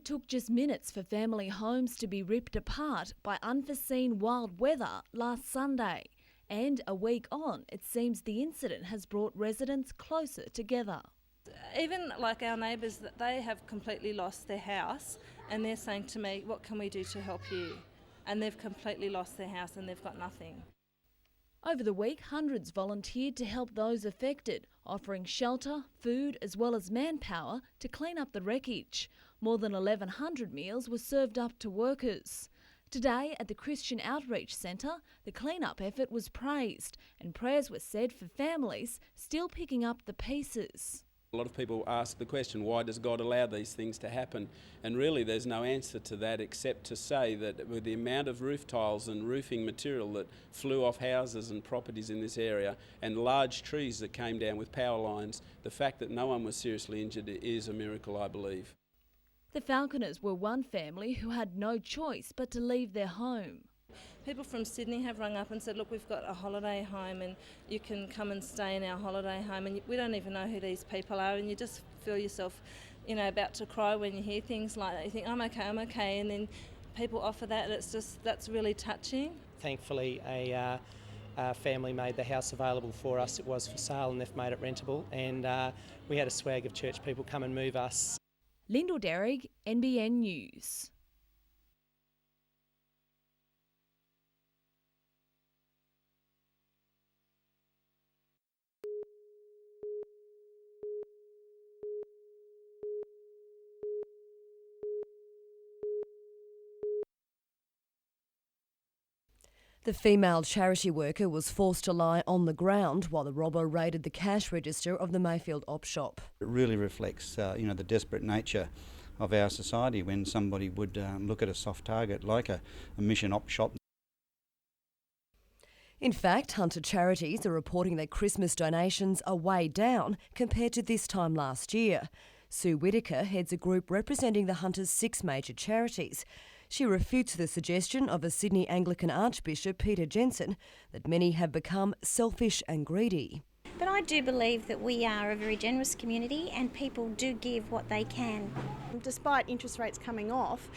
took just minutes for family homes to be ripped apart by unforeseen wild weather last Sunday. And a week on, it seems the incident has brought residents closer together. Even like our neighbours, they have completely lost their house and they're saying to me, what can we do to help you? And they've completely lost their house and they've got nothing. Over the week, hundreds volunteered to help those affected, offering shelter, food as well as manpower to clean up the wreckage. More than 1,100 meals were served up to workers. Today at the Christian Outreach Centre, the clean-up effort was praised and prayers were said for families still picking up the pieces. A lot of people ask the question, why does God allow these things to happen? And really there's no answer to that except to say that with the amount of roof tiles and roofing material that flew off houses and properties in this area and large trees that came down with power lines, the fact that no one was seriously injured is a miracle, I believe. The Falconers were one family who had no choice but to leave their home. People from Sydney have rung up and said, look, we've got a holiday home and you can come and stay in our holiday home, and we don't even know who these people are, and you just feel yourself, about to cry when you hear things like that. You think, I'm okay, and then people offer that, and that's really touching. Thankfully, a family made the house available for us. It was for sale and they've made it rentable, and we had a swag of church people come and move us. Lyndall Derrig, NBN News. The female charity worker was forced to lie on the ground while the robber raided the cash register of the Mayfield op shop. It really reflects, the desperate nature of our society when somebody would look at a soft target like a mission op shop. In fact, Hunter Charities are reporting that Christmas donations are way down compared to this time last year. Sue Whitaker heads a group representing the Hunter's 6 major charities. She refutes the suggestion of a Sydney Anglican Archbishop, Peter Jensen, that many have become selfish and greedy. But I do believe that we are a very generous community and people do give what they can. Despite interest rates coming off,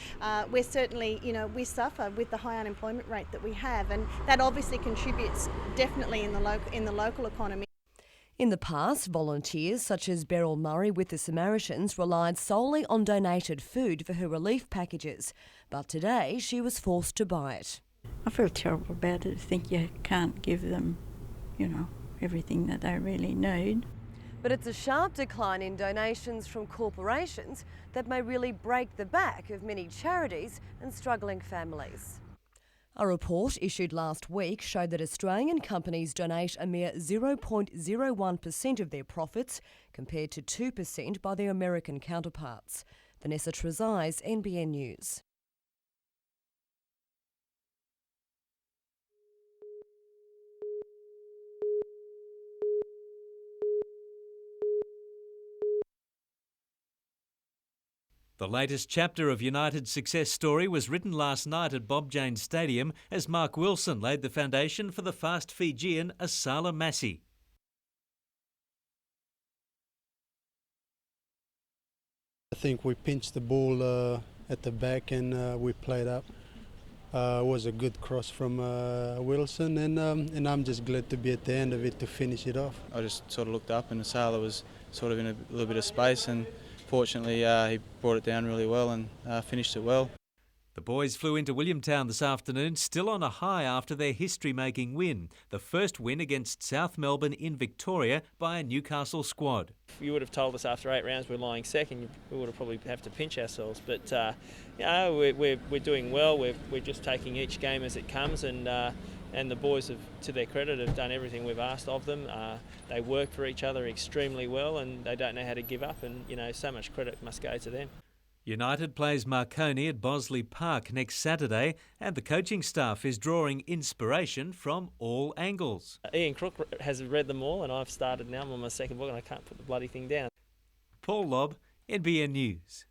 we're certainly, we suffer with the high unemployment rate that we have, and that obviously contributes definitely in the local economy. In the past, volunteers such as Beryl Murray with the Samaritans relied solely on donated food for her relief packages, but today she was forced to buy it. I feel terrible about it. I think you can't give them, everything that they really need. But it's a sharp decline in donations from corporations that may really break the back of many charities and struggling families. A report issued last week showed that Australian companies donate a mere 0.01% of their profits, compared to 2% by their American counterparts. Vanessa Trezise, NBN News. The latest chapter of United's success story was written last night at Bob Janes Stadium as Mark Wilson laid the foundation for the fast Fijian Asala Massi. I think we pinched the ball at the back and we played up. It was a good cross from Wilson, and I'm just glad to be at the end of it to finish it off. I just sort of looked up and Asala was sort of in a little bit of space, and fortunately he brought it down really well and finished it well. The boys flew into Williamtown this afternoon, still on a high after their history-making win, the first win against South Melbourne in Victoria by a Newcastle squad. If you would have told us after 8 rounds we're lying second, we would have probably have to pinch ourselves. But we're doing well. We're just taking each game as it comes, and the boys have, to their credit, have done everything we've asked of them. They work for each other extremely well, and they don't know how to give up. And so much credit must go to them. United plays Marconi at Bosley Park next Saturday, and the coaching staff is drawing inspiration from all angles. Ian Crook has read them all, and I've started now. I'm on my second book and I can't put the bloody thing down. Paul Lobb, NBN News.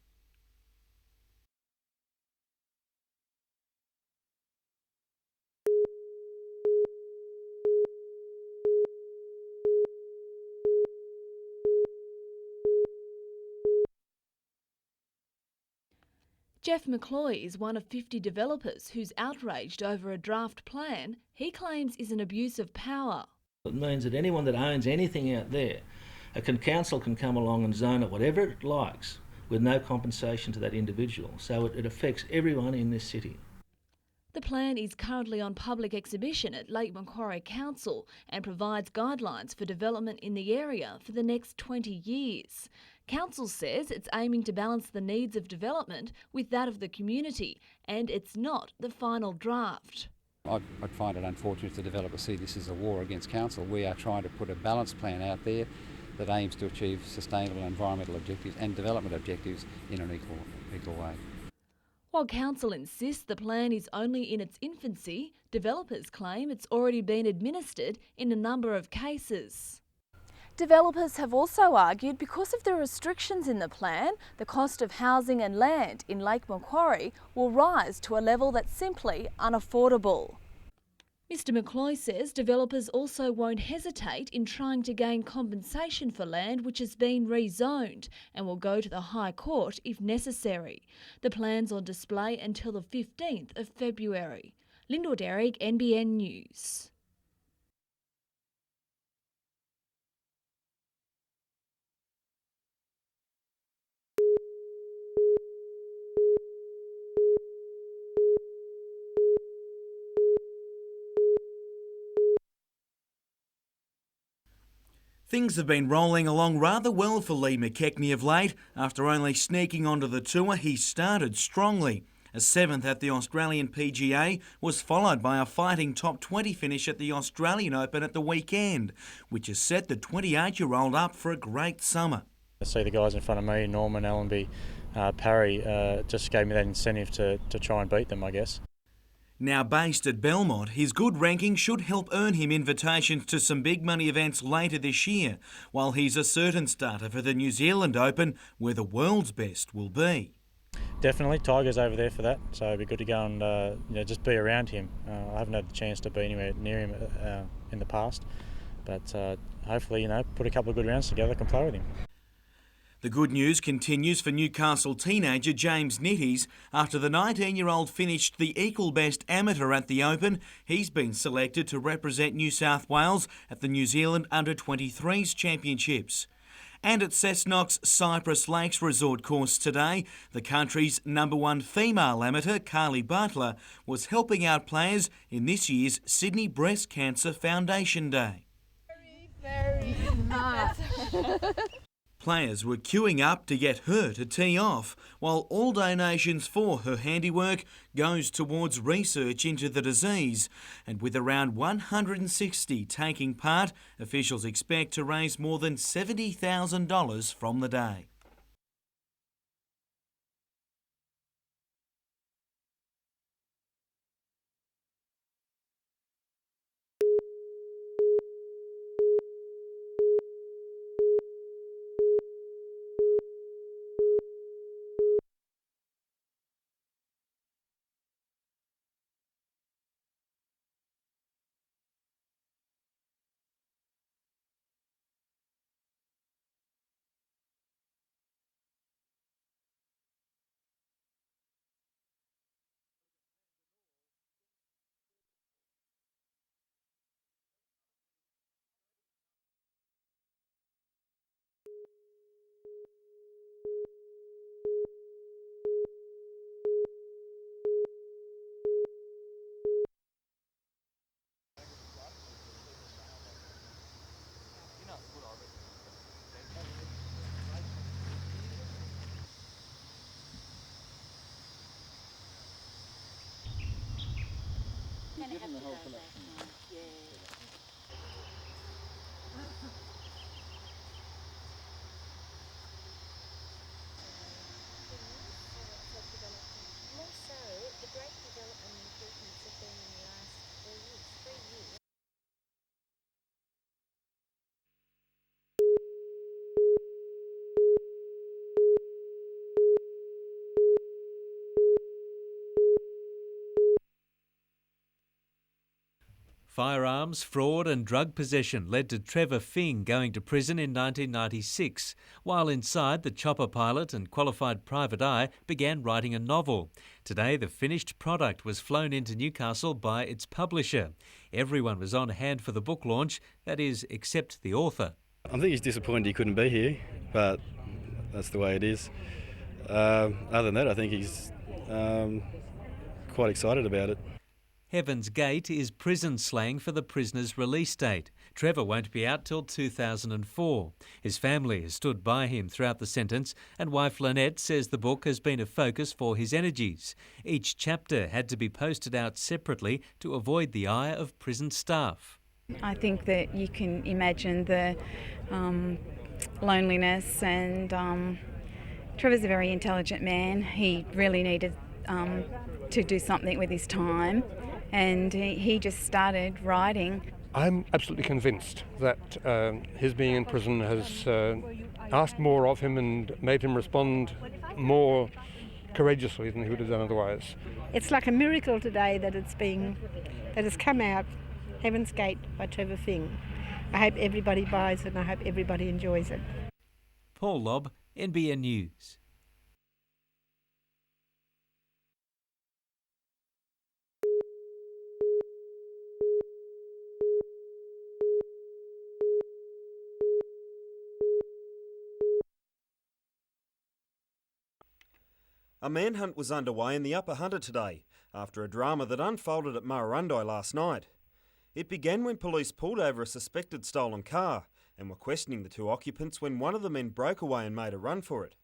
Jeff McCloy is one of 50 developers who's outraged over a draft plan he claims is an abuse of power. It means that anyone that owns anything out there, council can come along and zone it whatever it likes with no compensation to that individual. So it affects everyone in this city. The plan is currently on public exhibition at Lake Macquarie Council and provides guidelines for development in the area for the next 20 years. Council says it's aiming to balance the needs of development with that of the community, and it's not the final draft. I'd find it unfortunate if the developers see this as a war against council. We are trying to put a balanced plan out there that aims to achieve sustainable environmental objectives and development objectives in an equal way. While council insists the plan is only in its infancy, developers claim it's already been administered in a number of cases. Developers have also argued because of the restrictions in the plan, the cost of housing and land in Lake Macquarie will rise to a level that's simply unaffordable. Mr McCloy says developers also won't hesitate in trying to gain compensation for land which has been rezoned and will go to the High Court if necessary. The plan's on display until the 15th of February. Lyndall Derrick, NBN News. Things have been rolling along rather well for Lee McKechnie of late. After only sneaking onto the tour, he started strongly. A 7th at the Australian PGA was followed by a fighting top 20 finish at the Australian Open at the weekend, which has set the 28-year-old up for a great summer. I see the guys in front of me, Norman, Allenby, Parry, just gave me that incentive to try and beat them, I guess. Now based at Belmont, his good ranking should help earn him invitations to some big money events later this year, while he's a certain starter for the New Zealand Open, where the world's best will be. Definitely, Tiger's over there for that, so it'd be good to go and just be around him. I haven't had the chance to be anywhere near him in the past, but hopefully, put a couple of good rounds together, can play with him. The good news continues for Newcastle teenager James Nitties. After the 19-year-old finished the equal best amateur at the Open, he's been selected to represent New South Wales at the New Zealand Under-23s Championships. And at Cessnock's Cypress Lakes Resort course today, the country's #1 female amateur, Carly Butler, was helping out players in this year's Sydney Breast Cancer Foundation Day. Very nice. Players were queuing up to get her to tee off, while all donations for her handiwork goes towards research into the disease. And with around 160 taking part, officials expect to raise more than $70,000 from the day. Given the whole collection. Yeah. Firearms, fraud and drug possession led to Trevor Fing going to prison in 1996. While inside, the chopper pilot and qualified private eye began writing a novel. Today, the finished product was flown into Newcastle by its publisher. Everyone was on hand for the book launch, that is, except the author. I think he's disappointed he couldn't be here, but that's the way it is. Other than that, I think he's quite excited about it. Heaven's Gate is prison slang for the prisoner's release date. Trevor won't be out till 2004. His family has stood by him throughout the sentence, and wife Lynette says the book has been a focus for his energies. Each chapter had to be posted out separately to avoid the ire of prison staff. I think that you can imagine the loneliness, and Trevor's a very intelligent man. He really needed to do something with his time, and he just started writing. I'm absolutely convinced that his being in prison has asked more of him and made him respond more courageously than he would have done otherwise. It's like a miracle today that it's come out, Heaven's Gate by Trevor Fing. I hope everybody buys it and I hope everybody enjoys it. Paul Lobb, NBN News. A manhunt was underway in the Upper Hunter today after a drama that unfolded at Murrurundi last night. It began when police pulled over a suspected stolen car and were questioning the two occupants when one of the men broke away and made a run for it.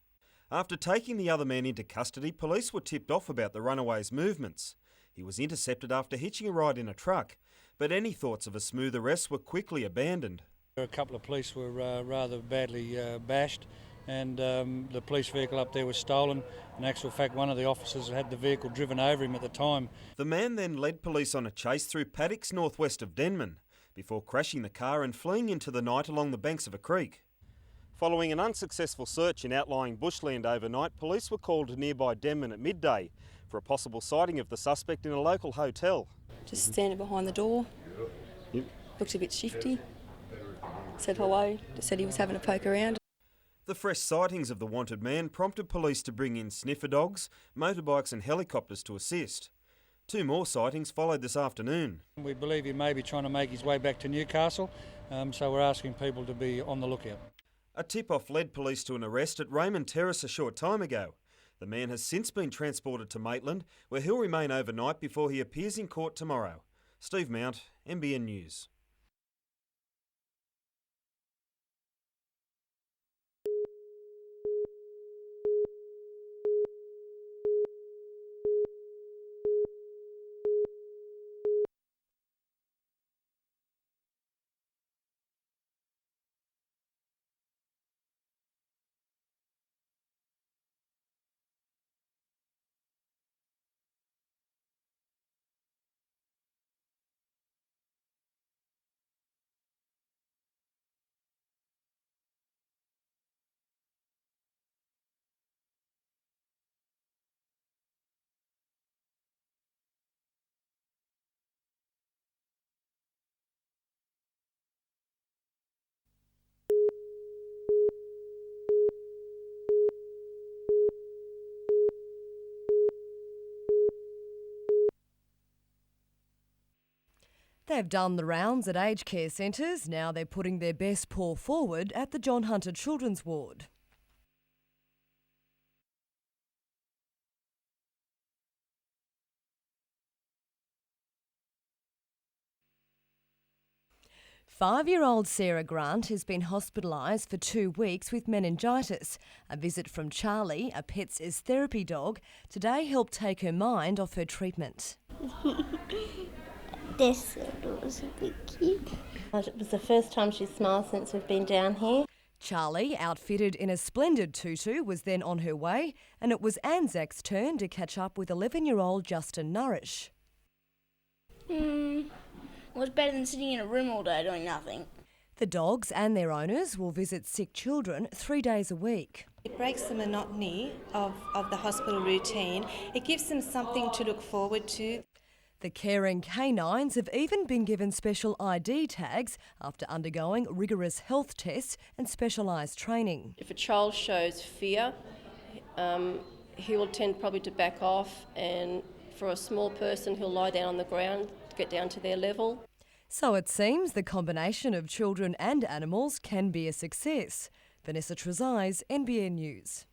After taking the other man into custody, police were tipped off about the runaway's movements. He was intercepted after hitching a ride in a truck, but any thoughts of a smooth arrest were quickly abandoned. A couple of police were rather badly bashed, and the police vehicle up there was stolen. In actual fact, one of the officers had the vehicle driven over him at the time. The man then led police on a chase through paddocks northwest of Denman, before crashing the car and fleeing into the night along the banks of a creek. Following an unsuccessful search in outlying bushland overnight, police were called to nearby Denman at midday for a possible sighting of the suspect in a local hotel. Just standing behind the door, looked a bit shifty, said hello, just said he was having a poke around. The fresh sightings of the wanted man prompted police to bring in sniffer dogs, motorbikes and helicopters to assist. 2 more sightings followed this afternoon. We believe he may be trying to make his way back to Newcastle, so we're asking people to be on the lookout. A tip-off led police to an arrest at Raymond Terrace a short time ago. The man has since been transported to Maitland, where he'll remain overnight before he appears in court tomorrow. Steve Mount, NBN News. They've done the rounds at aged care centres. Now they're putting their best paw forward at the John Hunter Children's Ward. Five-year-old Sarah Grant has been hospitalised for 2 weeks with meningitis. A visit from Charlie, a Pets as Therapy dog, today helped take her mind off her treatment. This was a bit cute. It was the first time she smiled since we've been down here. Charlie, outfitted in a splendid tutu, was then on her way, and it was Anzac's turn to catch up with 11-year-old Justin Nourish. It was better than sitting in a room all day doing nothing. The dogs and their owners will visit sick children 3 days a week. It breaks the monotony of the hospital routine. It gives them something to look forward to. The caring canines have even been given special ID tags after undergoing rigorous health tests and specialised training. If a child shows fear, he will tend probably to back off, and for a small person he'll lie down on the ground to get down to their level. So it seems the combination of children and animals can be a success. Vanessa Trezise, NBN News.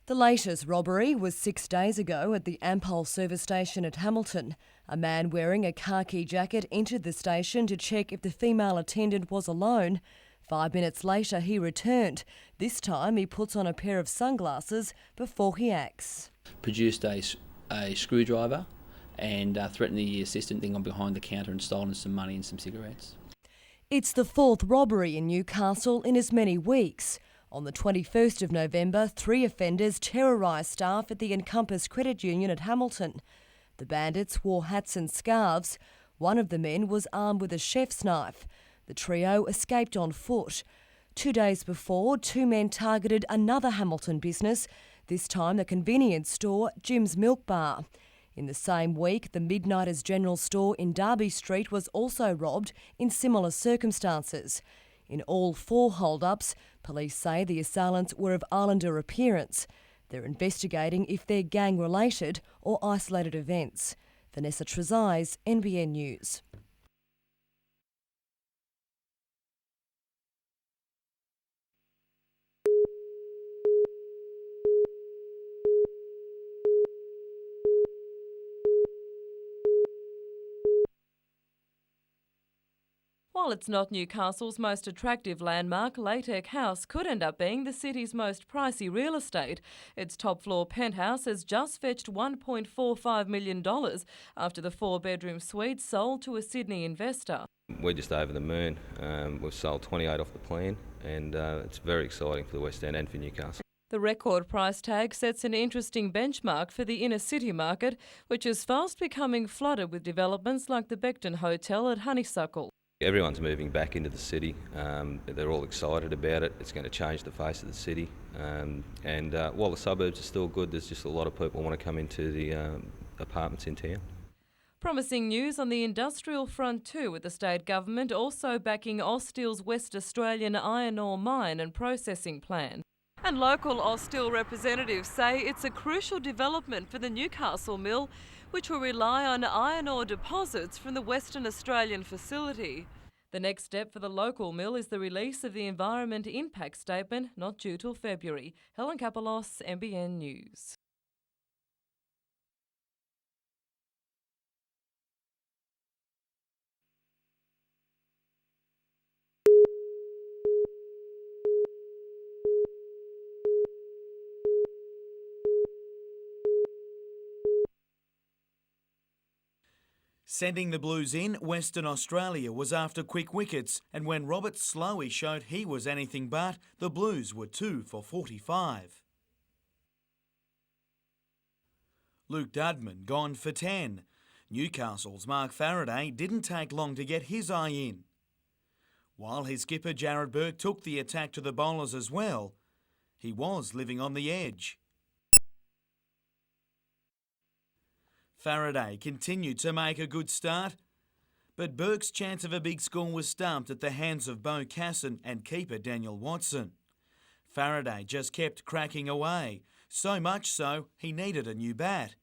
The latest robbery was 6 days ago at the Ampol service station at Hamilton. A man wearing a khaki jacket entered the station to check if the female attendant was alone. 5 minutes later he returned. This time he puts on a pair of sunglasses before he acts. Produced a screwdriver and threatened the assistant, then gone behind the counter and stolen some money and some cigarettes. It's the 4th robbery in Newcastle in as many weeks. On the 21st of November, 3 offenders terrorised staff at the Encompass Credit Union at Hamilton. The bandits wore hats and scarves. One of the men was armed with a chef's knife. The trio escaped on foot. 2 days before, 2 men targeted another Hamilton business, this time the convenience store Jim's Milk Bar. In the same week, the Midnighters General Store in Derby Street was also robbed in similar circumstances. In all 4 hold-ups, police say the assailants were of Islander appearance. They're investigating if they're gang-related or isolated events. Vanessa Trezise, NBN News. While it's not Newcastle's most attractive landmark, Latek House could end up being the city's most pricey real estate. Its top-floor penthouse has just fetched $1.45 million after the 4-bedroom suite sold to a Sydney investor. We're just over the moon. We've sold 28 off the plan, and it's very exciting for the West End and for Newcastle. The record price tag sets an interesting benchmark for the inner city market, which is fast becoming flooded with developments like the Beckton Hotel at Honeysuckle. Everyone's moving back into the city. They're all excited about it. It's going to change the face of the city. And while the suburbs are still good, there's just a lot of people want to come into the apartments in town. Promising news on the industrial front too, with the state government also backing Aussteel's West Australian iron ore mine and processing plan. And local Aussteel representatives say it's a crucial development for the Newcastle mill, which will rely on iron ore deposits from the Western Australian facility. The next step for the local mill is the release of the Environment Impact Statement, not due till February. Helen Kapelos, NBN News. Sending the Blues in, Western Australia was after quick wickets, and when Robert Slowey showed he was anything but, the Blues were 2 for 45. Luke Dudman gone for 10. Newcastle's Mark Faraday didn't take long to get his eye in. While his skipper Jared Burke took the attack to the bowlers as well, he was living on the edge. Faraday continued to make a good start, but Burke's chance of a big score was stumped at the hands of Bo Casson and keeper Daniel Watson. Faraday just kept cracking away, so much so he needed a new bat.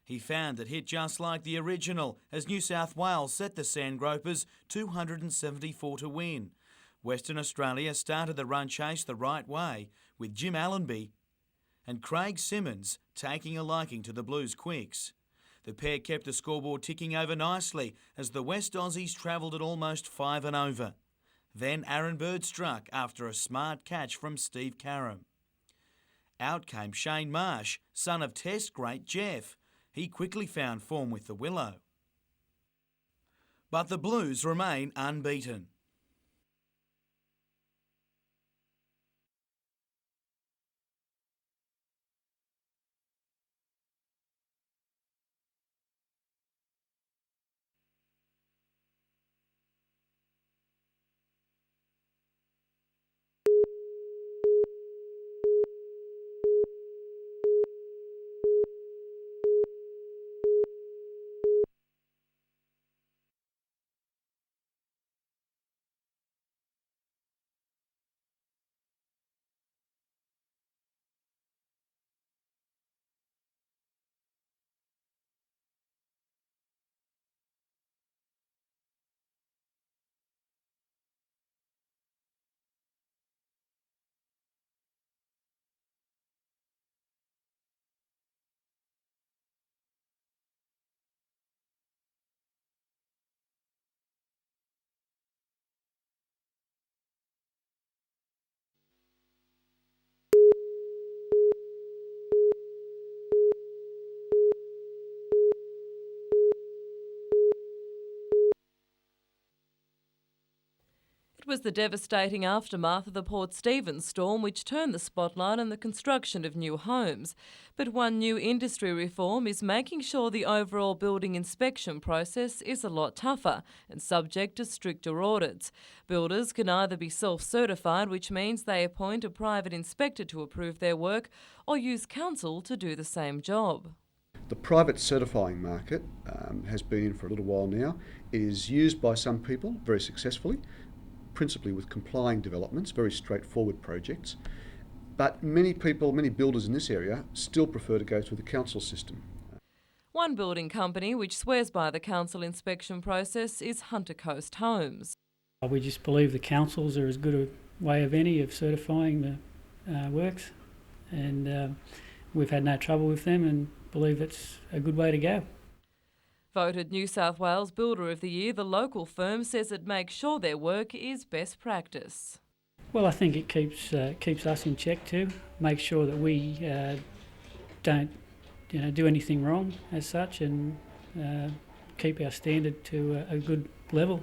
He found it hit just like the original as New South Wales set the Sandgropers 274 to win. Western Australia started the run chase the right way with Jim Allenby and Craig Simmons taking a liking to the Blues quicks. The pair kept the scoreboard ticking over nicely as the West Aussies travelled at almost 5 and over. Then Aaron Bird struck after a smart catch from Steve Carrum. Out came Shane Marsh, son of Test great Jeff. He quickly found form with the Willow. But the Blues remain unbeaten. It was the devastating aftermath of the Port Stephens storm which turned the spotlight on the construction of new homes. But one new industry reform is making sure the overall building inspection process is a lot tougher and subject to stricter audits. Builders can either be self-certified, which means they appoint a private inspector to approve their work, or use council to do the same job. The private certifying market has been in for a little while now. It is used by some people very successfully, principally with complying developments, very straightforward projects. But many people, many builders in this area still prefer to go through the council system. One building company which swears by the council inspection process is Hunter Coast Homes. We just believe the councils are as good a way of any of certifying the works, and we've had no trouble with them and believe it's a good way to go. Voted New South Wales Builder of the Year, the local firm says it makes sure their work is best practice. Well, I think it keeps us in check too. Make sure that we don't, do anything wrong as such, and keep our standard to a good level.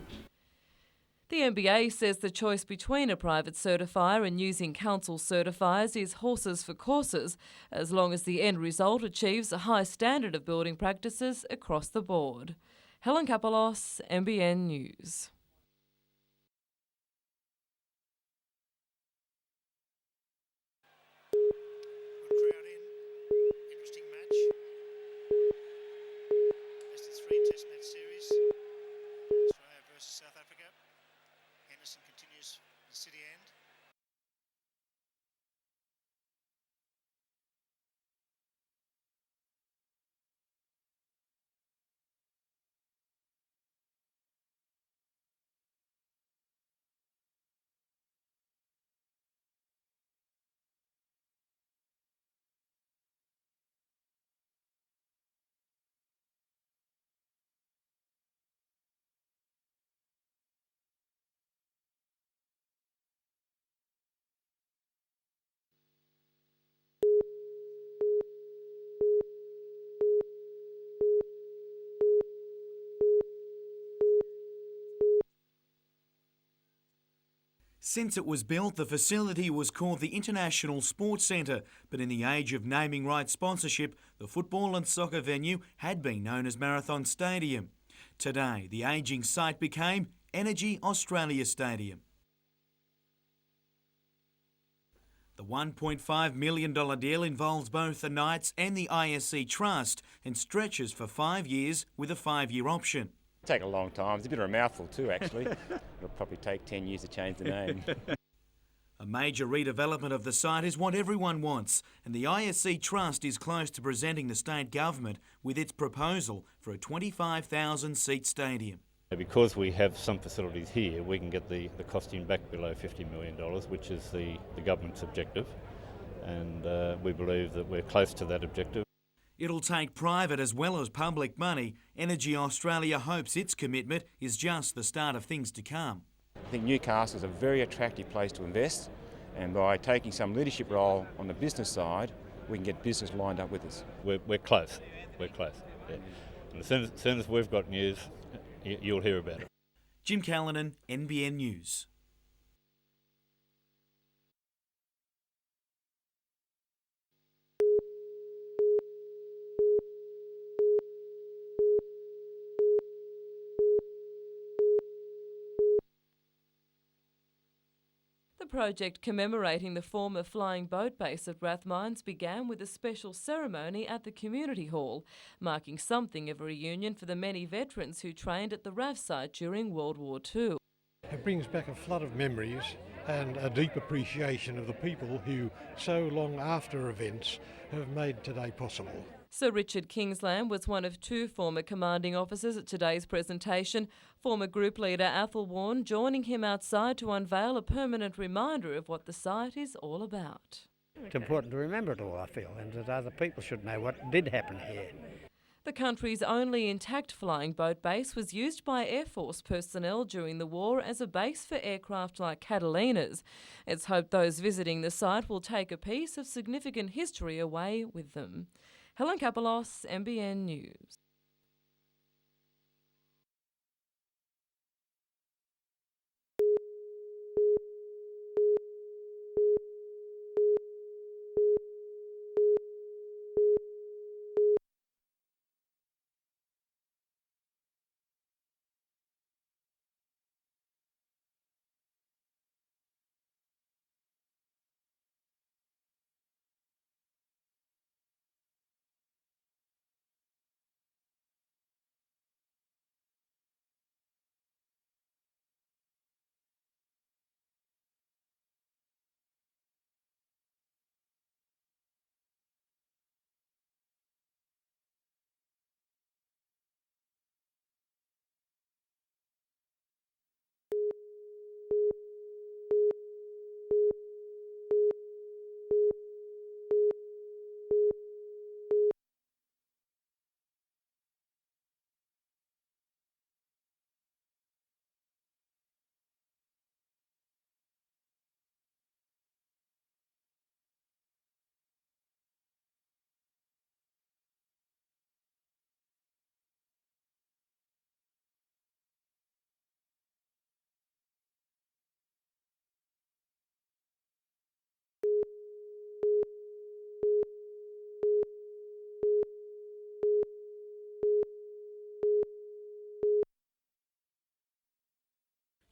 The NBA says the choice between a private certifier and using council certifiers is horses for courses, as long as the end result achieves a high standard of building practices across the board. Helen Kapelos, NBN News. Good crowd in. Interesting match. Best of 3 Test match series. Australia versus South Africa. Henderson continues the city end. Since it was built, the facility was called the International Sports Centre, but in the age of naming rights sponsorship, the football and soccer venue had been known as Marathon Stadium. Today, the ageing site became Energy Australia Stadium. The $1.5 million deal involves both the Knights and the ISC Trust and stretches for 5 years with a 5-year option. It'll take a long time. It's a bit of a mouthful too, actually. It'll probably take 10 years to change the name. A major redevelopment of the site is what everyone wants, and the ISC Trust is close to presenting the state government with its proposal for a 25,000-seat stadium. Because we have some facilities here, we can get the costing back below $50 million, which is the government's objective, and we believe that we're close to that objective. It'll take private as well as public money. Energy Australia hopes its commitment is just the start of things to come. I think Newcastle is a very attractive place to invest, and by taking some leadership role on the business side, we can get business lined up with us. We're close. We're close. Yeah. And as soon as we've got news, you'll hear about it. Jim Callanan, NBN News. The project commemorating the former flying boat base of Rathmines began with a special ceremony at the community hall, marking something of a reunion for the many veterans who trained at the RAF site during World War II. It brings back a flood of memories and a deep appreciation of the people who, so long after events, have made today possible. Sir Richard Kingsland was one of 2 former commanding officers at today's presentation, former group leader Athol Warne joining him outside to unveil a permanent reminder of what the site is all about. It's important to remember it all, I feel, and that other people should know what did happen here. The country's only intact flying boat base was used by Air Force personnel during the war as a base for aircraft like Catalinas. It's hoped those visiting the site will take a piece of significant history away with them. Helen Kapelos, NBN News.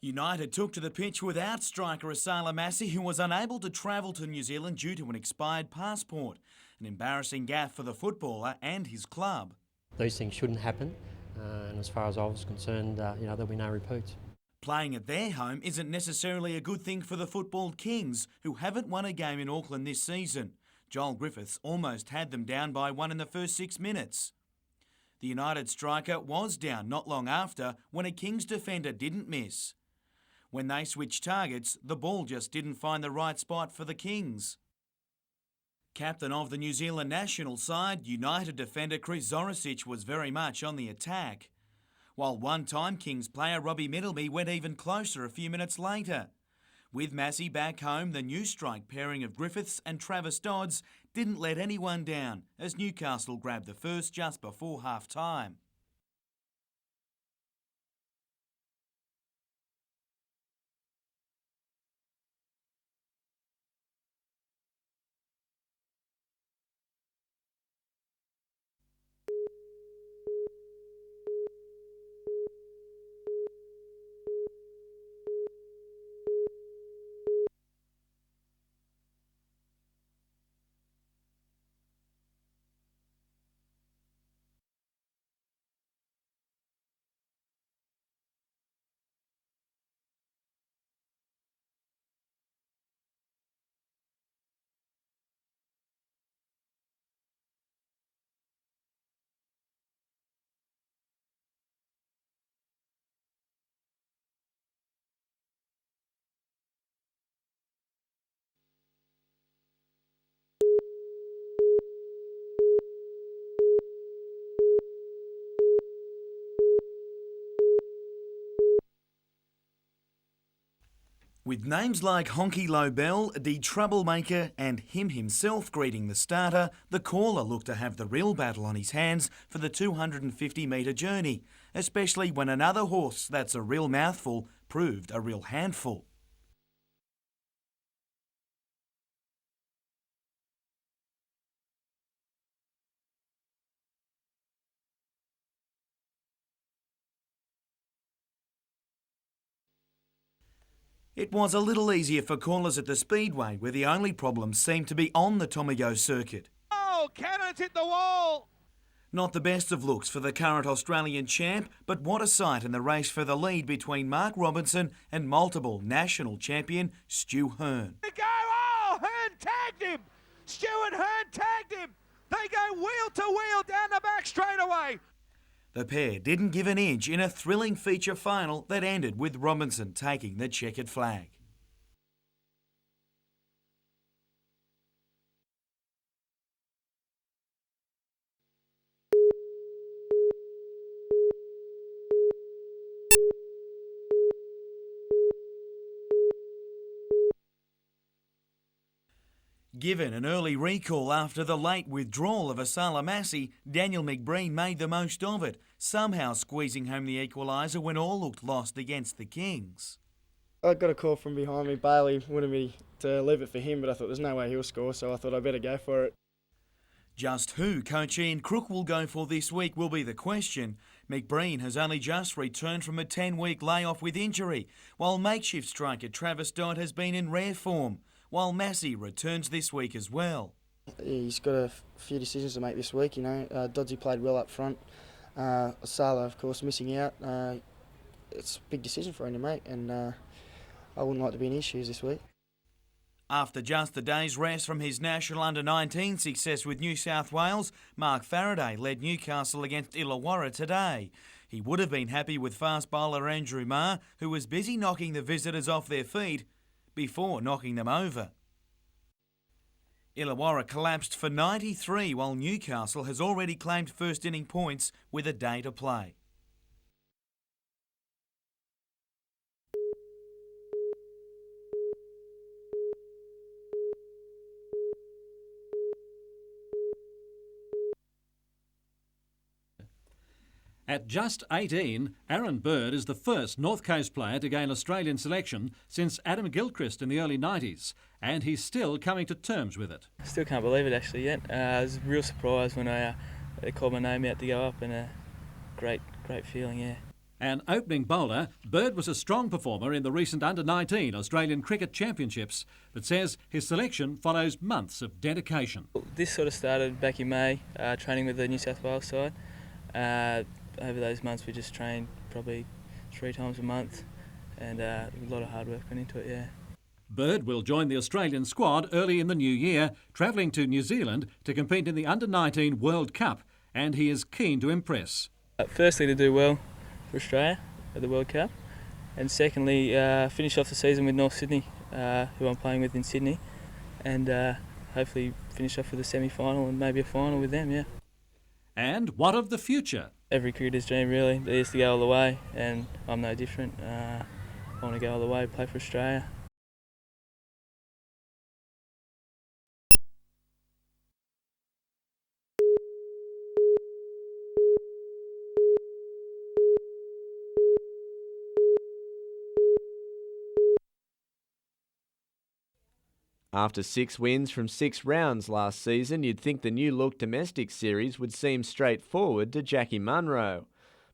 United took to the pitch without striker Asala Massey, who was unable to travel to New Zealand due to an expired passport. An embarrassing gaffe for the footballer and his club. These things shouldn't happen, and as far as I was concerned, there'll be no repeats. Playing at their home isn't necessarily a good thing for the Football Kings, who haven't won a game in Auckland this season. Joel Griffiths almost had them down by one in the first 6 minutes. The United striker was down not long after when a Kings defender didn't miss. When they switched targets, the ball just didn't find the right spot for the Kings. Captain of the New Zealand national side, United defender Chris Zoricic was very much on the attack, while one-time Kings player Robbie Middleby went even closer a few minutes later. With Massey back home, the new strike pairing of Griffiths and Travis Dodds didn't let anyone down as Newcastle grabbed the first just before half-time. With names like Honky Lobel, the Troublemaker and him himself greeting the starter, the caller looked to have the real battle on his hands for the 250-metre journey, especially when another horse that's a real mouthful proved a real handful. It was a little easier for callers at the Speedway, where the only problems seemed to be on the Tomago circuit. Oh, cannons hit the wall! Not the best of looks for the current Australian champ, but what a sight in the race for the lead between Mark Robinson and multiple national champion Stu Hearn. They go! Oh, Hearn tagged him! Stuart Hearn tagged him! They go wheel to wheel down the back straightaway. The pair didn't give an inch in a thrilling feature final that ended with Robinson taking the checkered flag. Given an early recall after the late withdrawal of Asala Massey, Daniel McBreen made the most of it, somehow squeezing home the equaliser when all looked lost against the Kings. I got a call from behind me. Bailey wanted me to leave it for him, but I thought there's no way he'll score, so I thought I'd better go for it. Just who Coach Ian Crook will go for this week will be the question. McBreen has only just returned from a 10-week layoff with injury, while makeshift striker Travis Dodd has been in rare form, while Massey returns this week as well. He's got a few decisions to make this week, Doddsy played well up front. Asala, of course, missing out. It's a big decision for him to make, and I wouldn't like to be in his shoes this week. After just a day's rest from his national under-19 success with New South Wales, Mark Faraday led Newcastle against Illawarra today. He would have been happy with fast bowler Andrew Marr, who was busy knocking the visitors off their feet before knocking them over. Illawarra collapsed for 93, while Newcastle has already claimed first inning points with a day to play. At just 18, Aaron Bird is the first North Coast player to gain Australian selection since Adam Gilchrist in the early 90s, and he's still coming to terms with it. Still can't believe it actually yet. It was a real surprise when they called my name out to go up, and a great feeling, yeah. An opening bowler, Bird was a strong performer in the recent Under-19 Australian Cricket Championships, but says his selection follows months of dedication. This sort of started back in May, training with the New South Wales side. Over those months we just trained probably 3 times a month, and a lot of hard work went into it, yeah. Bird will join the Australian squad early in the new year, travelling to New Zealand to compete in the Under-19 World Cup, and he is keen to impress. Firstly, to do well for Australia at the World Cup, and secondly, finish off the season with North Sydney, who I'm playing with in Sydney, and hopefully finish off with a semi-final and maybe a final with them, yeah. And what of the future? Every cricketer's dream really is to go all the way, and I'm no different. I want to go all the way, play for Australia. After 6 wins from 6 rounds last season, you'd think the new look domestic series would seem straightforward to Jackie Munro.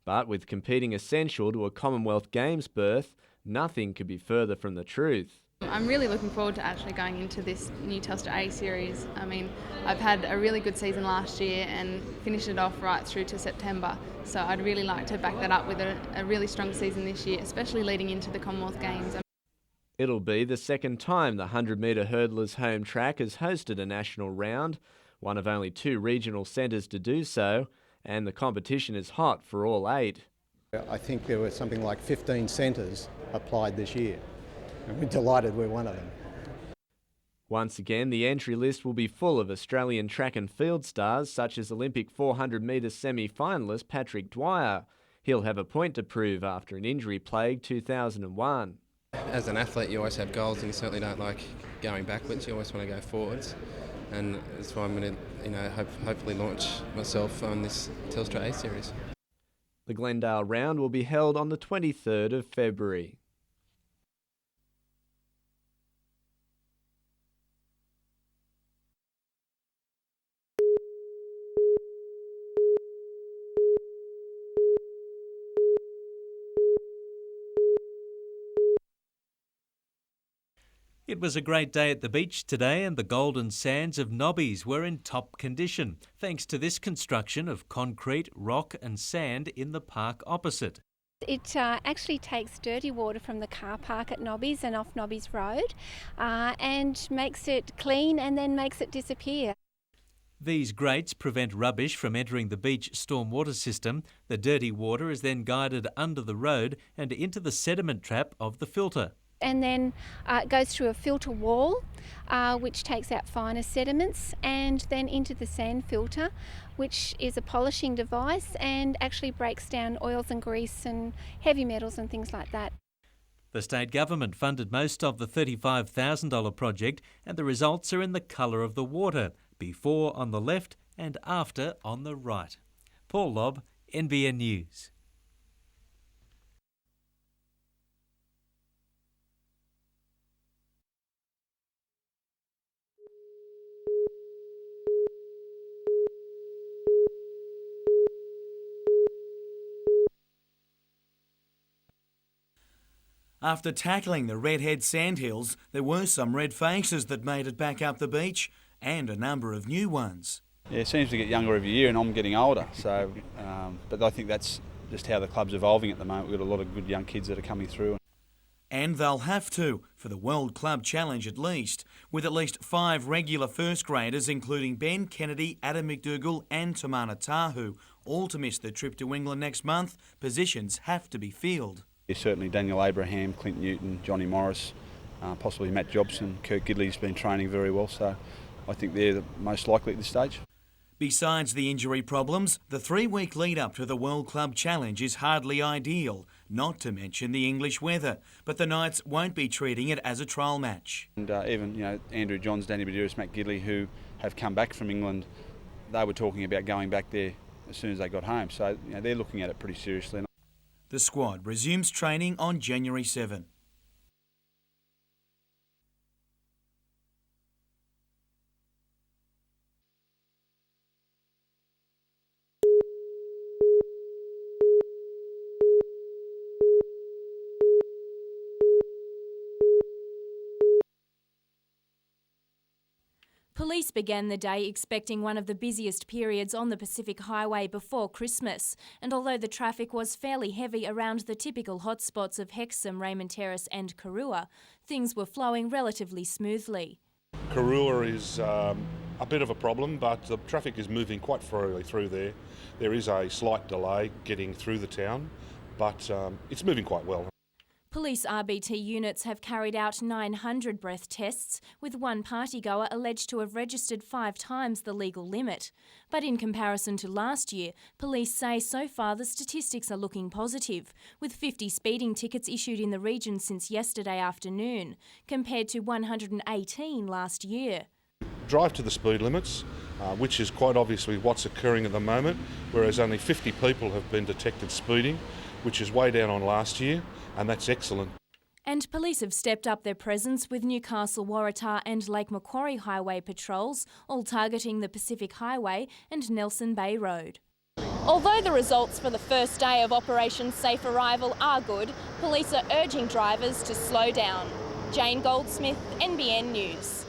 But with competing essential to a Commonwealth Games berth, nothing could be further from the truth. I'm really looking forward to actually going into this new Telstra A series. I mean, I've had a really good season last year and finished it off right through to September. So I'd really like to back that up with a really strong season this year, especially leading into the Commonwealth Games. It'll be the second time the 100-metre hurdlers' home track has hosted a national round, one of only 2 regional centres to do so, and the competition is hot for all 8. I think there were something like 15 centres applied this year, and we're delighted we're one of them. Once again, the entry list will be full of Australian track and field stars such as Olympic 400-metre semi-finalist Patrick Dwyer. He'll have a point to prove after an injury-plagued 2001. As an athlete, you always have goals, and you certainly don't like going backwards. You always want to go forwards, and that's why I'm going to, hopefully launch myself on this Telstra A series. The Glendale round will be held on the 23rd of February. It was a great day at the beach today, and the golden sands of Nobby's were in top condition, thanks to this construction of concrete, rock and sand in the park opposite. It actually takes dirty water from the car park at Nobby's and off Nobby's Road and makes it clean and then makes it disappear. These grates prevent rubbish from entering the beach stormwater system. The dirty water is then guided under the road and into the sediment trap of the filter. And then it goes through a filter wall which takes out finer sediments, and then into the sand filter, which is a polishing device and actually breaks down oils and grease and heavy metals and things like that. The state government funded most of the $35,000 project, and the results are in the colour of the water, before on the left and after on the right. Paul Lobb, NBN News. After tackling the redhead sandhills, there were some red faces that made it back up the beach, and a number of new ones. Yeah, it seems to get younger every year, and I'm getting older. So, but I think that's just how the club's evolving at the moment. We've got a lot of good young kids that are coming through. And they'll have to, for the World Club Challenge at least, with at least 5 regular first graders, including Ben Kennedy, Adam McDougall and Tamana Tahu, all to miss the trip to England next month. Positions have to be filled. Yeah, certainly Daniel Abraham, Clint Newton, Johnny Morris, possibly Matt Jobson. Kirk Gidley's been training very well, so I think they're the most likely at this stage. Besides the injury problems, the 3-week lead up to the World Club Challenge is hardly ideal, not to mention the English weather, but the Knights won't be treating it as a trial match. And even Andrew Johns, Danny Badouris, Matt Gidley, who have come back from England, they were talking about going back there as soon as they got home, so they're looking at it pretty seriously. The squad resumes training on January 7. Police began the day expecting one of the busiest periods on the Pacific Highway before Christmas, and although the traffic was fairly heavy around the typical hotspots of Hexham, Raymond Terrace and Karua, things were flowing relatively smoothly. Karua is a bit of a problem, but the traffic is moving quite freely through there. There is a slight delay getting through the town, but it's moving quite well. Police RBT units have carried out 900 breath tests, with one partygoer alleged to have registered 5 times the legal limit. But in comparison to last year, police say so far the statistics are looking positive, with 50 speeding tickets issued in the region since yesterday afternoon, compared to 118 last year. Drive to the speed limits, which is quite obviously what's occurring at the moment, whereas only 50 people have been detected speeding, which is way down on last year, and that's excellent. And police have stepped up their presence with Newcastle, Waratah and Lake Macquarie Highway patrols, all targeting the Pacific Highway and Nelson Bay Road. Although the results for the first day of Operation Safe Arrival are good, police are urging drivers to slow down. Jane Goldsmith, NBN News.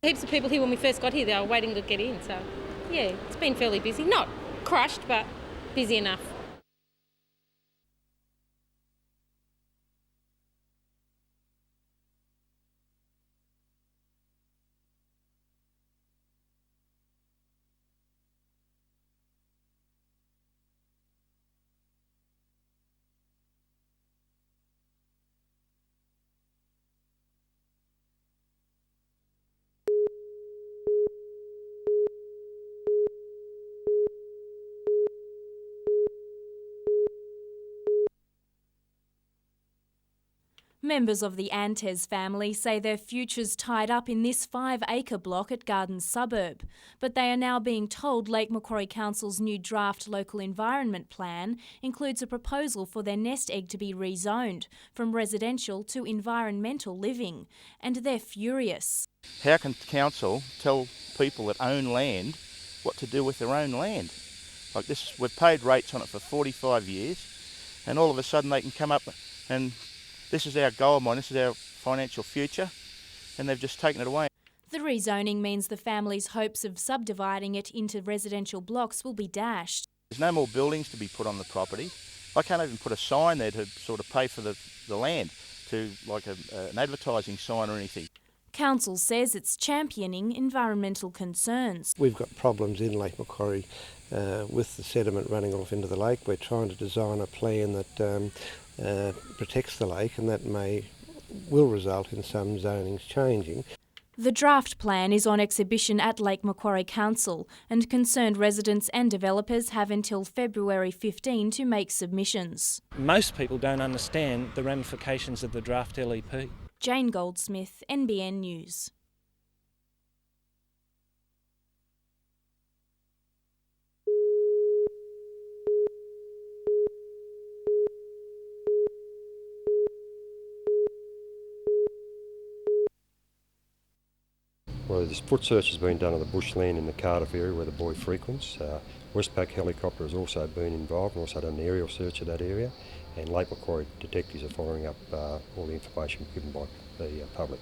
Heaps of people here when we first got here, they were waiting to get in, so yeah, it's been fairly busy. Not crushed, but busy enough. Members of the Antes family say their future's tied up in this 5-acre block at Gardens Suburb, but they are now being told Lake Macquarie Council's new draft local environment plan includes a proposal for their nest egg to be rezoned from residential to environmental living, and they're furious. How can council tell people that own land what to do with their own land? Like this, we've paid rates on it for 45 years, and all of a sudden they can come up and this is our gold mine, this is our financial future, and they've just taken it away. The rezoning means the family's hopes of subdividing it into residential blocks will be dashed. There's no more buildings to be put on the property. I can't even put a sign there to sort of pay for the land, to like an advertising sign or anything. Council says it's championing environmental concerns. We've got problems in Lake Macquarie with the sediment running off into the lake. We're trying to design a plan that protects the lake, and that will result in some zonings changing. The draft plan is on exhibition at Lake Macquarie Council, and concerned residents and developers have until February 15 to make submissions. Most people don't understand the ramifications of the draft LEP. Jane Goldsmith, NBN News. Well, this foot search has been done on the bushland in the Cardiff area where the boy frequents. Westpac helicopter has also been involved and also done an aerial search of that area, and Lake Macquarie detectives are following up all the information given by the public.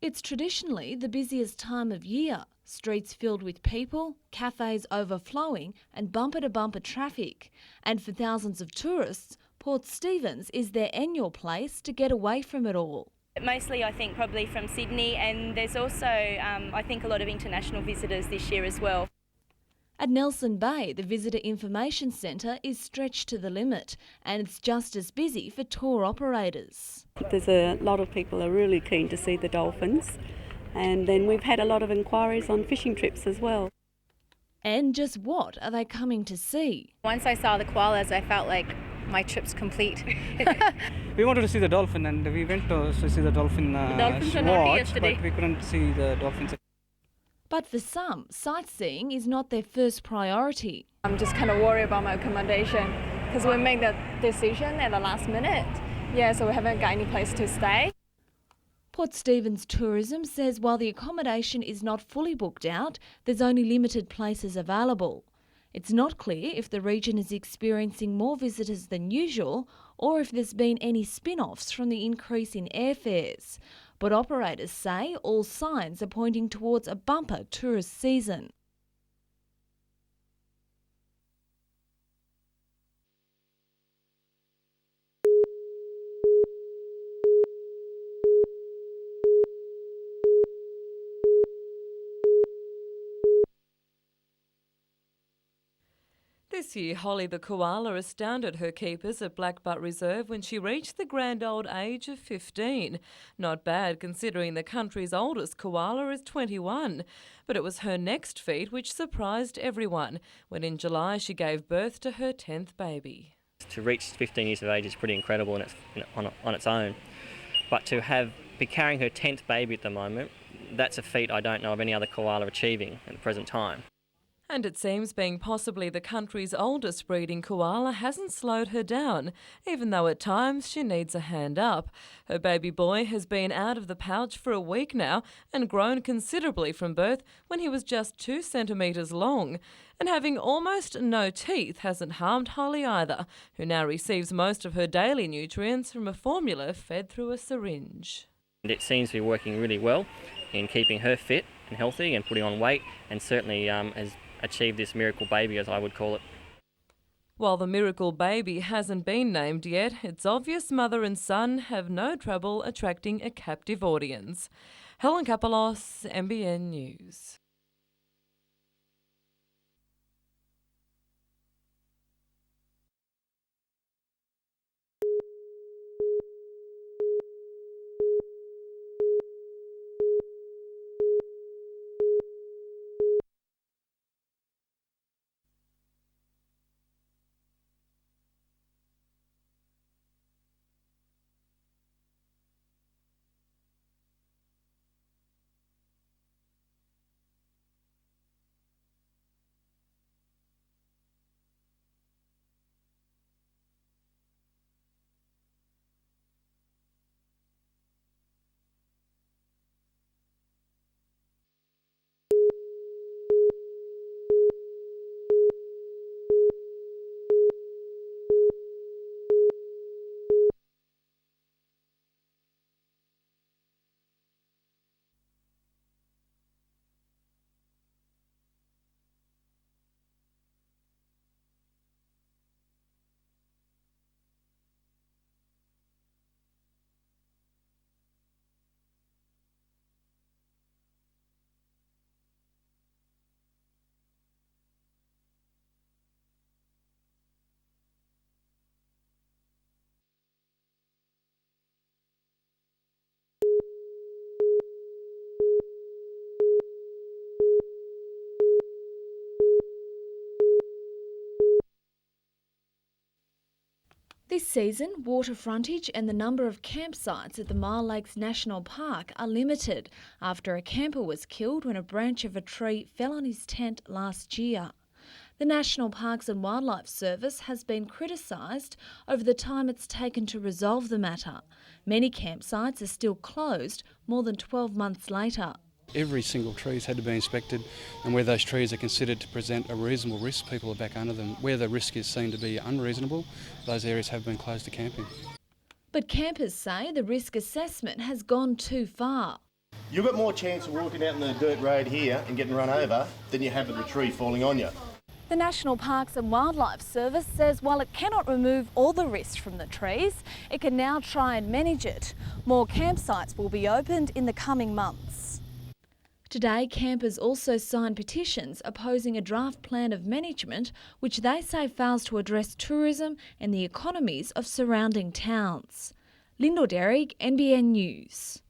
It's traditionally the busiest time of year, streets filled with people, cafes overflowing and bumper-to-bumper traffic. And for thousands of tourists, Port Stephens is their annual place to get away from it all. Mostly, I think, probably from Sydney, and there's also, I think, a lot of international visitors this year as well. At Nelson Bay, the Visitor Information Centre is stretched to the limit, and it's just as busy for tour operators. There's a lot of people are really keen to see the dolphins, and then we've had a lot of inquiries on fishing trips as well. And just what are they coming to see? Once I saw the koalas, I felt like my trip's complete. We wanted to see the dolphin, and we went to see the dolphin watch, but we couldn't see the dolphins. But for some, sightseeing is not their first priority. I'm just kind of worried about my accommodation because we made the decision at the last minute. Yeah, so we haven't got any place to stay. Port Stephens Tourism says while the accommodation is not fully booked out, there's only limited places available. It's not clear if the region is experiencing more visitors than usual or if there's been any spin-offs from the increase in airfares. But operators say all signs are pointing towards a bumper tourist season. This year, Holly the koala astounded her keepers at Blackbutt Reserve when she reached the grand old age of 15. Not bad considering the country's oldest koala is 21. But it was her next feat which surprised everyone when in July she gave birth to her 10th baby. To reach 15 years of age is pretty incredible on its own. But to be carrying her 10th baby at the moment, that's a feat I don't know of any other koala achieving at the present time. And it seems being possibly the country's oldest breeding koala hasn't slowed her down, even though at times she needs a hand up. Her baby boy has been out of the pouch for a week now and grown considerably from birth when he was just 2 centimetres long. And having almost no teeth hasn't harmed Holly either, who now receives most of her daily nutrients from a formula fed through a syringe. And it seems to be working really well in keeping her fit and healthy and putting on weight, and certainly has achieved this miracle baby, as I would call it. While the miracle baby hasn't been named yet, it's obvious mother and son have no trouble attracting a captive audience. Helen Kapelos, NBN News. This season, water frontage and the number of campsites at the Mile Lakes National Park are limited after a camper was killed when a branch of a tree fell on his tent last year. The National Parks and Wildlife Service has been criticised over the time it's taken to resolve the matter. Many campsites are still closed more than 12 months later. Every single tree's had to be inspected, and where those trees are considered to present a reasonable risk, people are back under them. Where the risk is seen to be unreasonable, those areas have been closed to camping. But campers say the risk assessment has gone too far. You've got more chance of walking out in the dirt road here and getting run over than you have with a tree falling on you. The National Parks and Wildlife Service says while it cannot remove all the risk from the trees, it can now try and manage it. More campsites will be opened in the coming months. Today, campers also signed petitions opposing a draft plan of management which they say fails to address tourism and the economies of surrounding towns. Lyndall Derrick, NBN News.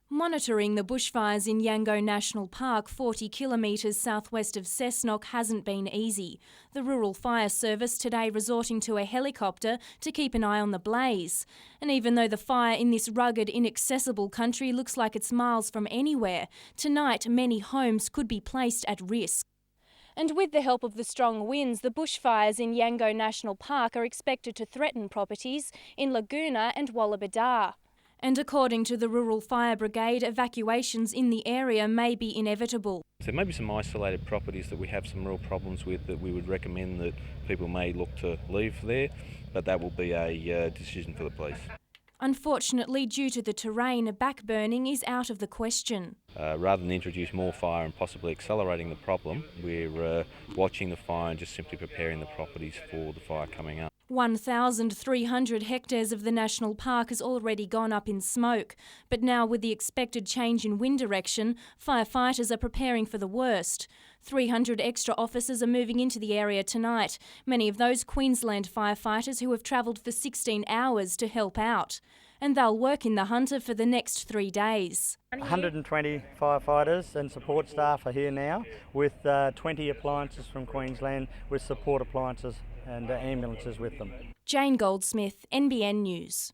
Monitoring the bushfires in Yango National Park, 40 kilometres southwest of Cessnock, hasn't been easy. The Rural Fire Service today resorting to a helicopter to keep an eye on the blaze. And even though the fire in this rugged, inaccessible country looks like it's miles from anywhere, tonight many homes could be placed at risk. And with the help of the strong winds, the bushfires in Yango National Park are expected to threaten properties in Laguna and Wallabadar. And according to the Rural Fire Brigade, evacuations in the area may be inevitable. There may be some isolated properties that we have some real problems with that we would recommend that people may look to leave there, but that will be a decision for the police. Unfortunately, due to the terrain, backburning is out of the question. Rather than introduce more fire and possibly accelerating the problem, we're watching the fire and just simply preparing the properties for the fire coming up. 1,300 hectares of the national park has already gone up in smoke, but now with the expected change in wind direction, firefighters are preparing for the worst. 300 extra officers are moving into the area tonight, many of those Queensland firefighters who have travelled for 16 hours to help out. And they'll work in the Hunter for the next 3 days. 120 firefighters and support staff are here now with 20 appliances from Queensland with support appliances and ambulances with them. Jane Goldsmith, NBN News.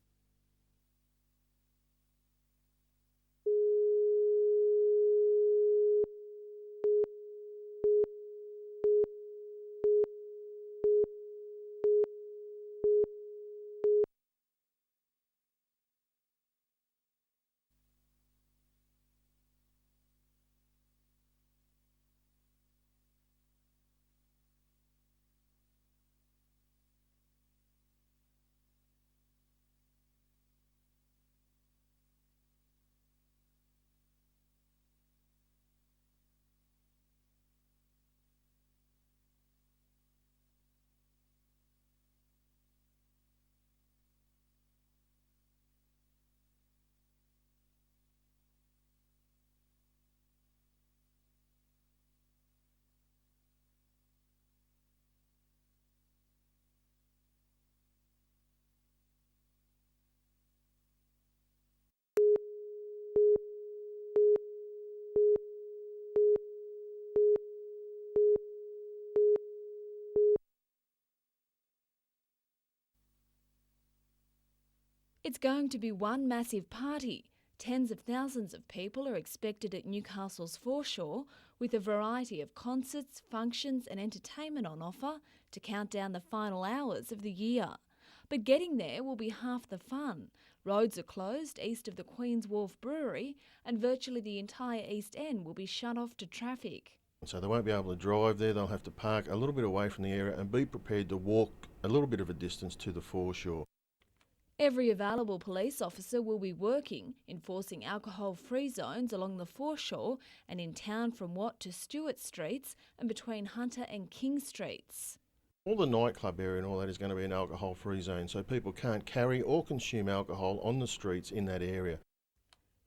It's going to be one massive party. Tens of thousands of people are expected at Newcastle's foreshore, with a variety of concerts, functions and entertainment on offer to count down the final hours of the year. But getting there will be half the fun. Roads are closed east of the Queen's Wharf Brewery and virtually the entire East End will be shut off to traffic. So they won't be able to drive there, they'll have to park a little bit away from the area and be prepared to walk a little bit of a distance to the foreshore. Every available police officer will be working, enforcing alcohol-free zones along the foreshore and in town from Watt to Stewart Streets and between Hunter and King Streets. All the nightclub area and all that is going to be an alcohol-free zone, so people can't carry or consume alcohol on the streets in that area.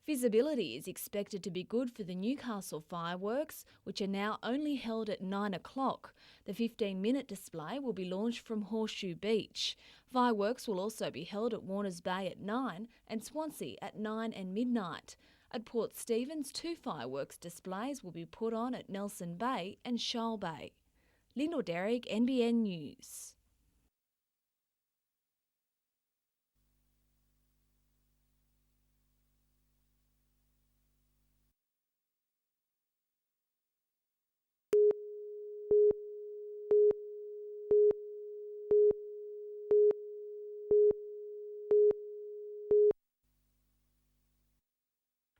Visibility is expected to be good for the Newcastle fireworks, which are now only held at 9 o'clock. The 15-minute display will be launched from Horseshoe Beach. Fireworks will also be held at Warners Bay at 9 and Swansea at 9 and midnight. At Port Stephens, 2 fireworks displays will be put on at Nelson Bay and Shoal Bay. Lyndall Derrick, NBN News.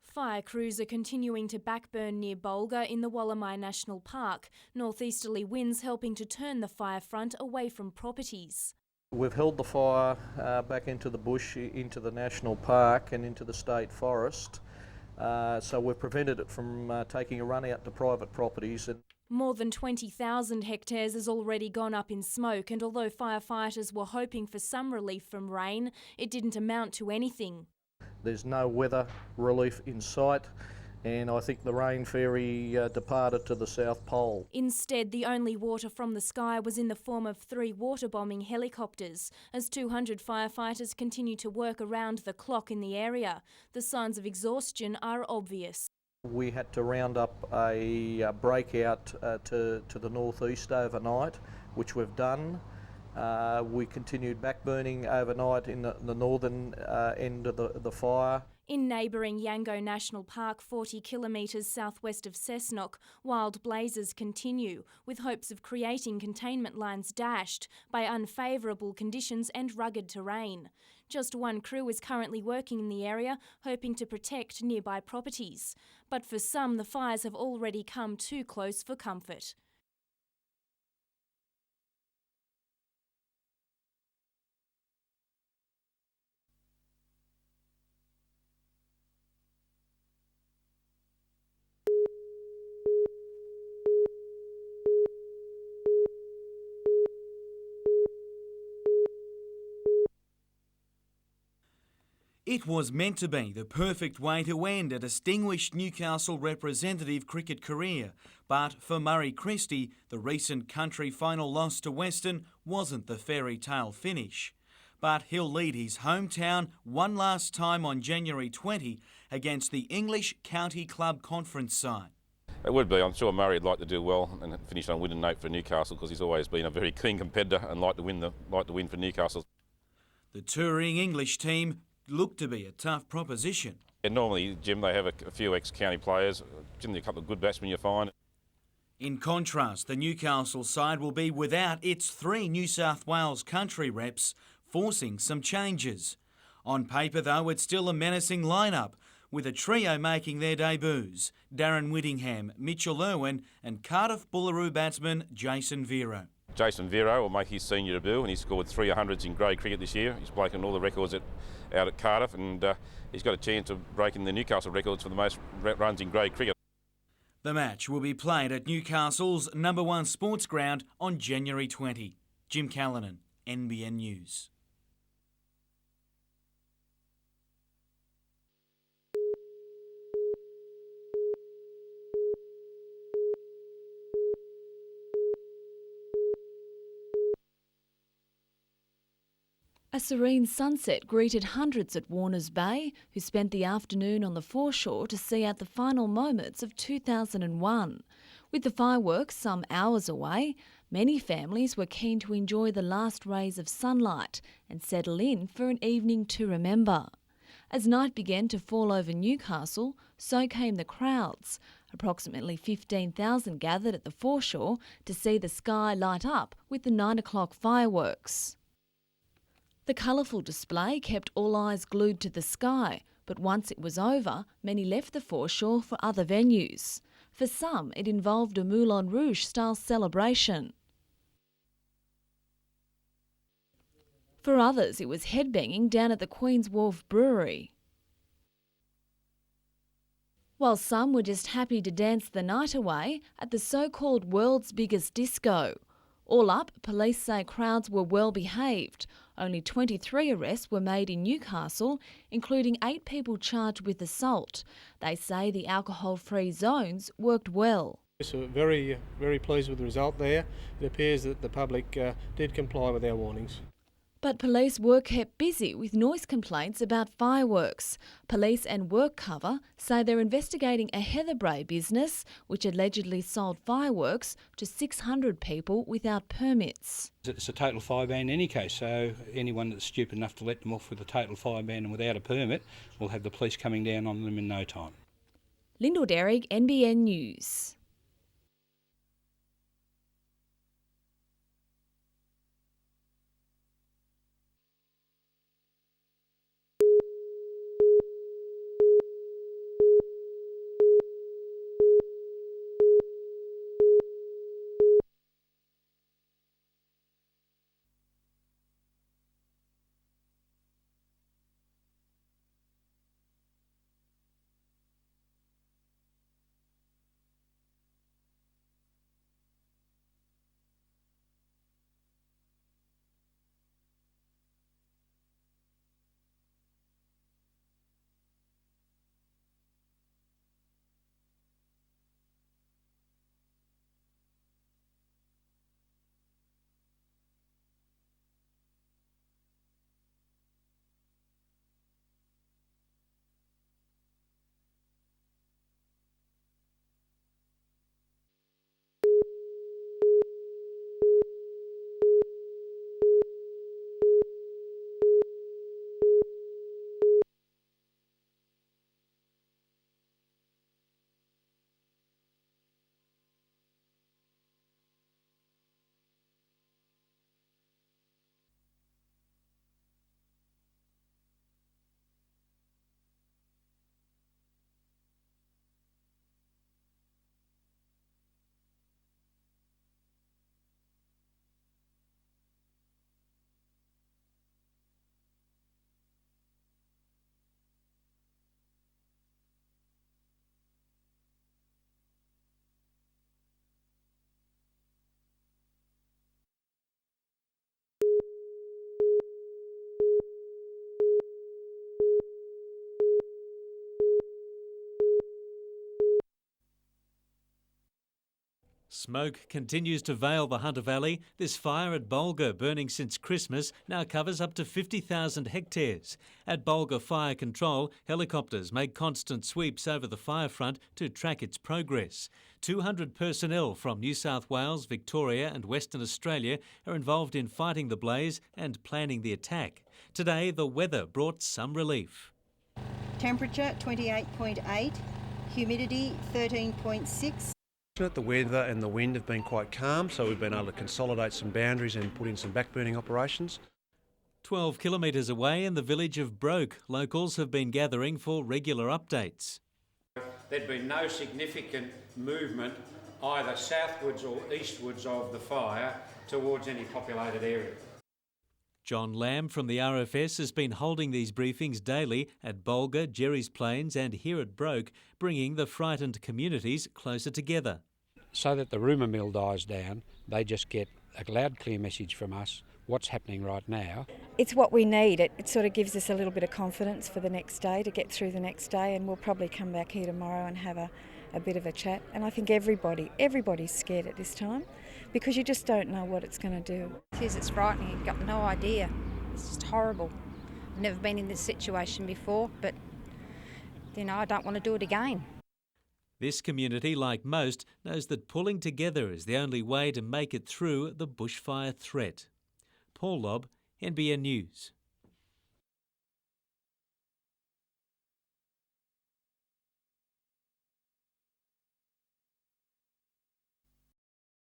Fire crews are continuing to backburn near Bulga in the Wallamai National Park, northeasterly winds helping to turn the fire front away from properties. We've held the fire back into the bush, into the national park and into the state forest, so we've prevented it from taking a run out to private properties. More than 20,000 hectares has already gone up in smoke, and although firefighters were hoping for some relief from rain, it didn't amount to anything. There's no weather relief in sight, and I think the rain fairy departed to the South Pole. Instead, the only water from the sky was in the form of 3 water-bombing helicopters, as 200 firefighters continue to work around the clock in the area. The signs of exhaustion are obvious. We had to round up a breakout to the northeast overnight, which we've done. We continued backburning overnight in the northern end of the fire. In neighbouring Yango National Park, 40 kilometres southwest of Cessnock, wild blazes continue, with hopes of creating containment lines dashed by unfavourable conditions and rugged terrain. Just 1 crew is currently working in the area, hoping to protect nearby properties. But for some, the fires have already come too close for comfort. It was meant to be the perfect way to end a distinguished Newcastle representative cricket career, but for Murray Christie, the recent country final loss to Western wasn't the fairy tale finish. But he'll lead his hometown one last time on January 20 against the English County Club Conference side. It would be. I'm sure Murray'd like to do well and finish on a winning note for Newcastle, because he's always been a very keen competitor and like to win for Newcastle. The touring English team looked to be a tough proposition. And normally, Jim, they have a few ex-county players, generally a couple of good batsmen you find. In contrast, the Newcastle side will be without its 3 New South Wales country reps, forcing some changes. On paper, though, it's still a menacing lineup, with a trio making their debuts: Darren Whittingham, Mitchell Irwin and Cardiff Bullaroo batsman Jason Vero. Jason Vero will make his senior debut, and he scored 3 hundreds in grade cricket this year. He's breaking all the records out at Cardiff, and he's got a chance of breaking the Newcastle records for the most runs in grade cricket. The match will be played at Newcastle's #1 sports ground on January 20. Jim Callanan, NBN News. A serene sunset greeted hundreds at Warners Bay, who spent the afternoon on the foreshore to see out the final moments of 2001. With the fireworks some hours away, many families were keen to enjoy the last rays of sunlight and settle in for an evening to remember. As night began to fall over Newcastle, so came the crowds. Approximately 15,000 gathered at the foreshore to see the sky light up with the 9 o'clock fireworks. The colourful display kept all eyes glued to the sky, but once it was over, many left the foreshore for other venues. For some, it involved a Moulin Rouge-style celebration. For others, it was headbanging down at the Queen's Wharf Brewery. While some were just happy to dance the night away at the so-called world's biggest disco. All up, police say crowds were well behaved. Only 23 arrests were made in Newcastle, including 8 people charged with assault. They say the alcohol-free zones worked well. So very pleased with the result there. It appears that the public did comply with our warnings. But police were kept busy with noise complaints about fireworks. Police and WorkCover say they're investigating a Heatherbrae business which allegedly sold fireworks to 600 people without permits. It's a total fire ban in any case, so anyone that's stupid enough to let them off with a total fire ban and without a permit will have the police coming down on them in no time. Lyndall Derrick, NBN News. Smoke continues to veil the Hunter Valley. This fire at Bulga, burning since Christmas, now covers up to 50,000 hectares. At Bulga Fire Control, helicopters make constant sweeps over the fire front to track its progress. 200 personnel from New South Wales, Victoria and Western Australia are involved in fighting the blaze and planning the attack. Today, the weather brought some relief. Temperature 28.8, humidity 13.6. The weather and the wind have been quite calm, so we've been able to consolidate some boundaries and put in some backburning operations. 12 kilometres away in the village of Broke, locals have been gathering for regular updates. There'd been no significant movement either southwards or eastwards of the fire towards any populated area. John Lamb from the RFS has been holding these briefings daily at Bulga, Jerry's Plains and here at Broke, bringing the frightened communities closer together. So that the rumour mill dies down, they just get a loud, clear message from us, what's happening right now. It's what we need. It sort of gives us a little bit of confidence for the next day, to get through the next day, and we'll probably come back here tomorrow and have a bit of a chat. And I think everybody's scared at this time because you just don't know what it's going to do. It's frightening. You've got no idea. It's just horrible. I've never been in this situation before, but I don't want to do it again. This community, like most, knows that pulling together is the only way to make it through the bushfire threat. Paul Lobb, NBN News.